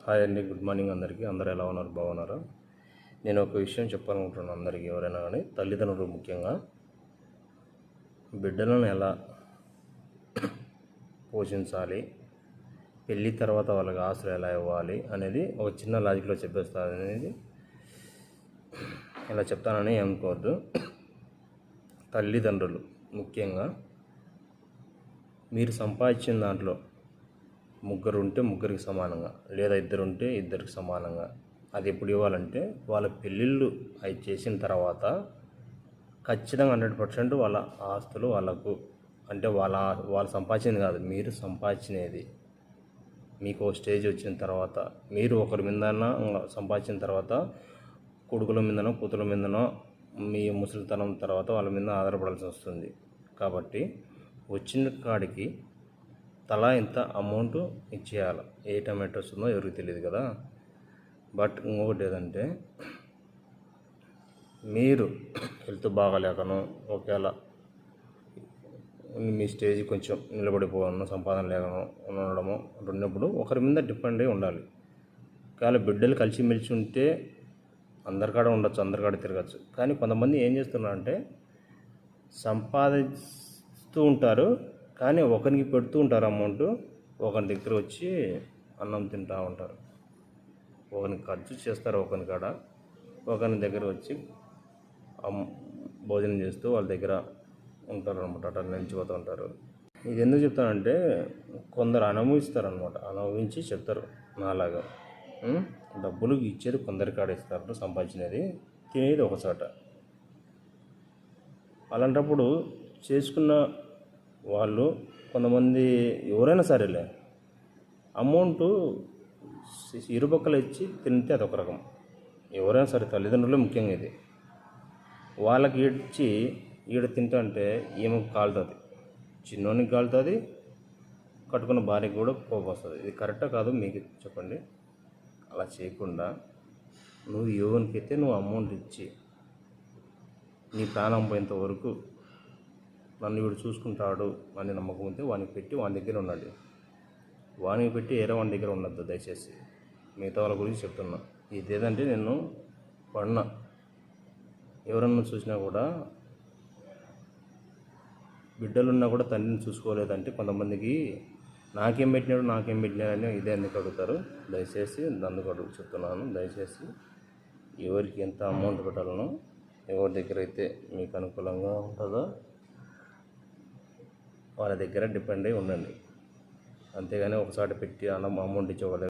Hi అండి, good morning అందరికీ. అందరూ ఎలా ఉన్నారు? బాగున్నారా? నేను ఒక విషయం చెప్పాలనుకుంటున్నాను అందరికీ. ఎవరైనా కానీ తల్లిదండ్రులు ముఖ్యంగా బిడ్డలను ఎలా పోషించాలి, పెళ్ళి తర్వాత వాళ్ళకి ఆస్తులు ఎలా ఇవ్వాలి అనేది ఒక చిన్న లాజిక్లో చెప్పేస్తాను. అనేది ఇలా చెప్తానని అనుకోవద్దు. తల్లిదండ్రులు ముఖ్యంగా మీరు సంపాదించిన దాంట్లో ముగ్గురు ఉంటే ముగ్గురికి సమానంగా, లేదా ఇద్దరు ఉంటే ఇద్దరికి సమానంగా, అది ఎప్పుడు ఇవ్వాలంటే వాళ్ళ పెళ్ళిళ్ళు అవి చేసిన తర్వాత ఖచ్చితంగా 100% వాళ్ళ ఆస్తులు వాళ్ళకు, అంటే వాళ్ళు సంపాదించింది కాదు, మీరు సంపాదించినది. మీకు స్టేజ్ వచ్చిన తర్వాత మీరు ఒకరి మీదన సంపాదించిన తర్వాత కొడుకుల మీదనో కూతుల మీదనో మీ ముసలితనం తర్వాత వాళ్ళ మీద ఆధారపడాల్సి వస్తుంది. కాబట్టి వచ్చిన కాడికి తలా ఇంత అమౌంట్ ఇచ్చేయాలి. ఏ టైం వస్తుందో ఎవరికి తెలియదు కదా. బట్ ఇంకొకటి ఏదంటే, మీరు హెల్త్ బాగాలేకనో, ఒకవేళ మీ స్టేజ్ కొంచెం నిలబడిపోవడం, సంపాదన లేకనో ఉండడము ఉన్నప్పుడు ఒకరి మీద డిపెండ్ అయి ఉండాలి. ఒకవేళ బిడ్డలు కలిసిమెలిసి ఉంటే అందరికాడ ఉండొచ్చు, అందరికాడ తిరగచ్చు. కానీ కొంతమంది ఏం చేస్తున్నారంటే సంపాదిస్తూ ఉంటారు, కానీ ఒకరికి పెడుతూ ఉంటారు అమౌంట్, ఒకరి దగ్గర వచ్చి అన్నం తింటూ ఉంటారు. ఒకరికి ఖర్చు చేస్తారు, ఒకరి కాడ ఒకరి దగ్గర వచ్చి భోజనం చేస్తూ వాళ్ళ దగ్గర ఉంటారు అనమాట. అట్లా నిలిచిపోతూ ఉంటారు. ఇది ఎందుకు చెప్తానంటే, కొందరు అనుభవిస్తారు, అనుభవించి చెప్తారు నాలాగా. డబ్బులు ఇచ్చేది కొందరి కాడ ఇస్తారు, సంపాదించినది తినేది ఒక చోట. అలాంటప్పుడు చేసుకున్న వాళ్ళు కొంతమంది, ఎవరైనా సరేలే, అమౌంట్ ఇరుపక్కలు ఇచ్చి తింటే అదొక రకం. ఎవరైనా సరే, తల్లిదండ్రులే ముఖ్యంగా. ఇది వాళ్ళకి ఇచ్చి ఈడ తింటా అంటే ఏమో కాలుతుంది, చిన్నోనికి కాలుతుంది, కట్టుకున్న భార్యకి కూడా కోపం వస్తుంది. ఇది కరెక్టా కాదు మీకు చెప్పండి. అలా చేయకుండా నువ్వు ఎవరికైతే నువ్వు అమౌంట్ ఇచ్చి నీ ప్రాణం పోయేంత వరకు నన్ను వీడు చూసుకుంటాడు అని నమ్మకం ఉంటే వానికి పెట్టి వాని దగ్గర ఉండండి. వానికి పెట్టి ఏదో వాని దగ్గర ఉండద్దు దయచేసి. మిగతా వాళ్ళ గురించి చెప్తున్నా. ఇదేదంటే నేను పడిన ఎవరన్నా చూసినా కూడా, బిడ్డలున్నా కూడా తండ్రిని చూసుకోలేదంటే కొంతమందికి నాకేం పెట్టినాడు అని ఇదే ఎందుకు అడుగుతారు. దయచేసి అందుకు చెప్తున్నాను. దయచేసి ఎవరికి ఎంత అమౌంట్ పెట్టాలనో, ఎవరి దగ్గర అయితే మీకు అనుకూలంగా ఉంటుందో వాళ్ళ దగ్గర డిపెండ్ అయి ఉండండి. అంతేగాని ఒకసారి పెట్టి అమౌంట్ ఇచ్చేవాళ్ళ